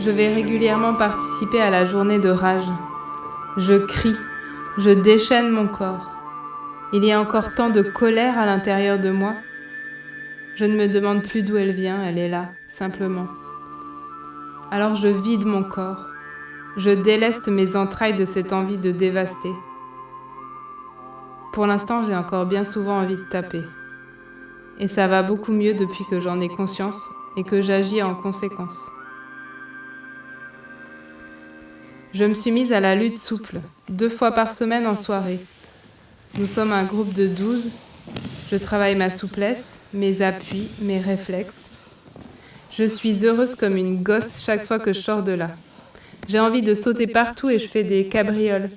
Je vais régulièrement participer à la journée de rage. Je crie, je déchaîne mon corps. Il y a encore tant de colère à l'intérieur de moi. Je ne me demande plus d'où elle vient, elle est là, simplement. Alors je vide mon corps. Je déleste mes entrailles de cette envie de dévaster. Pour l'instant, j'ai encore bien souvent envie de taper. Et ça va beaucoup mieux depuis que j'en ai conscience et que j'agis en conséquence. Je me suis mise à la lutte souple, 2 fois par semaine en soirée. Nous sommes un groupe de 12. Je travaille ma souplesse, mes appuis, mes réflexes. Je suis heureuse comme une gosse chaque fois que je sors de là. J'ai envie de sauter partout et je fais des cabrioles,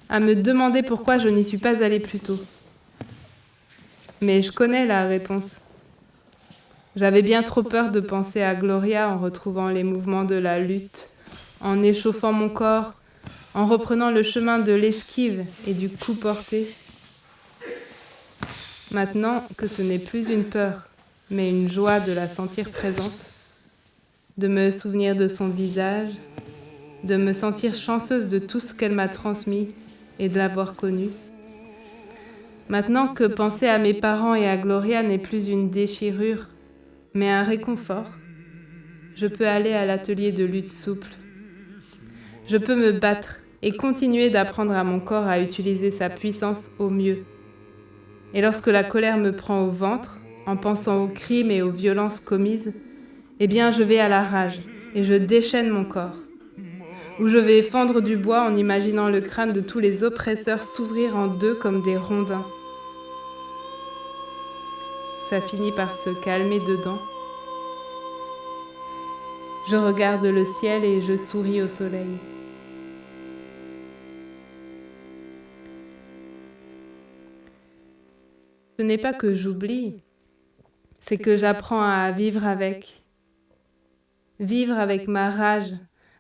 à me demander pourquoi je n'y suis pas allée plus tôt. Mais je connais la réponse. J'avais bien trop peur de penser à Gloria en retrouvant les mouvements de la lutte, en échauffant mon corps, en reprenant le chemin de l'esquive et du coup porté. Maintenant que ce n'est plus une peur, mais une joie de la sentir présente, de me souvenir de son visage, de me sentir chanceuse de tout ce qu'elle m'a transmis et de l'avoir connue. Maintenant que penser à mes parents et à Gloria n'est plus une déchirure, mais un réconfort, je peux aller à l'atelier de lutte souple. Je peux me battre et continuer d'apprendre à mon corps à utiliser sa puissance au mieux. Et lorsque la colère me prend au ventre, en pensant aux crimes et aux violences commises, eh bien je vais à la rage et je déchaîne mon corps. Ou je vais fendre du bois en imaginant le crâne de tous les oppresseurs s'ouvrir en deux comme des rondins. Ça finit par se calmer dedans. Je regarde le ciel et je souris au soleil. Ce n'est pas que j'oublie, c'est que j'apprends à vivre avec. Vivre avec ma rage,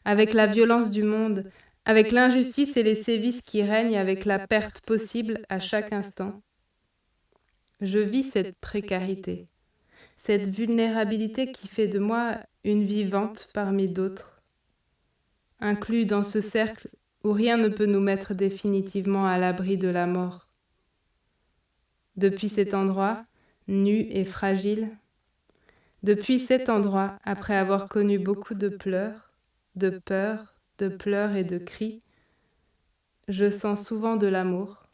avec la violence du monde, avec l'injustice et les sévices qui règnent, avec la perte possible à chaque instant. Je vis cette précarité, cette vulnérabilité qui fait de moi une vivante parmi d'autres, inclus dans ce cercle où rien ne peut nous mettre définitivement à l'abri de la mort. Depuis cet endroit, nu et fragile, depuis cet endroit, après avoir connu beaucoup de pleurs, de peurs, de pleurs et de cris, je sens souvent de l'amour.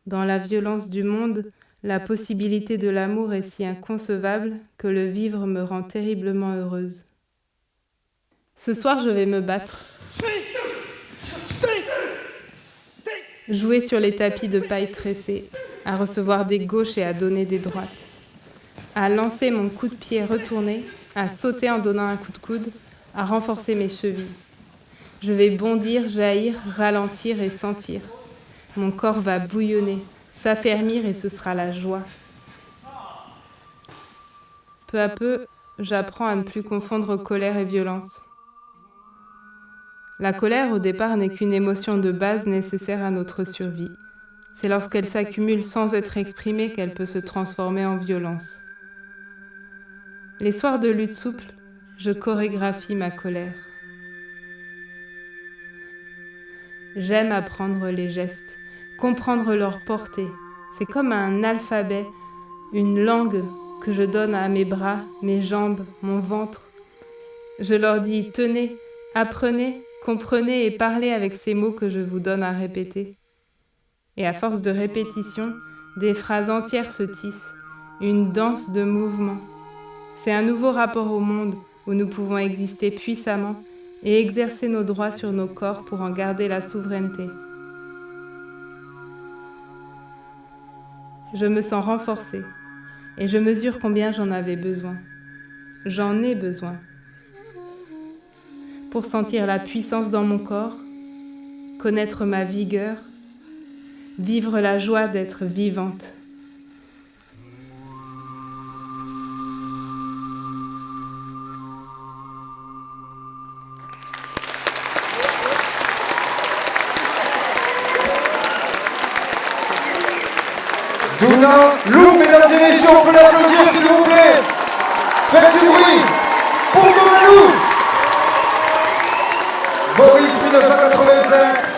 Dans la violence du monde, la possibilité de l'amour est si inconcevable que le vivre me rend terriblement heureuse. Ce soir, je vais me battre. Jouer sur les tapis de paille tressée, à recevoir des gauches et à donner des droites, à lancer mon coup de pied retourné, à sauter en donnant un coup de coude, à renforcer mes chevilles. Je vais bondir, jaillir, ralentir et sentir. Mon corps va bouillonner, s'affermir et ce sera la joie. Peu à peu, j'apprends à ne plus confondre colère et violence. La colère, au départ, n'est qu'une émotion de base nécessaire à notre survie. C'est lorsqu'elle s'accumule sans être exprimée qu'elle peut se transformer en violence. Les soirs de lutte souple, je chorégraphie ma colère. J'aime apprendre les gestes, comprendre leur portée. C'est comme un alphabet, une langue que je donne à mes bras, mes jambes, mon ventre. Je leur dis « tenez, apprenez, comprenez et parlez avec ces mots que je vous donne à répéter ». Et à force de répétition, des phrases entières se tissent, une danse de mouvements. C'est un nouveau rapport au monde où nous pouvons exister puissamment et exercer nos droits sur nos corps pour en garder la souveraineté. Je me sens renforcée et je mesure combien j'en avais besoin. J'en ai besoin. Pour sentir la puissance dans mon corps, connaître ma vigueur, vivre la joie d'être vivante. Douna Lou, mesdames et messieurs, on peut l'applaudir s'il vous plaît. Faites du bruit pour Douna Lou. 1985.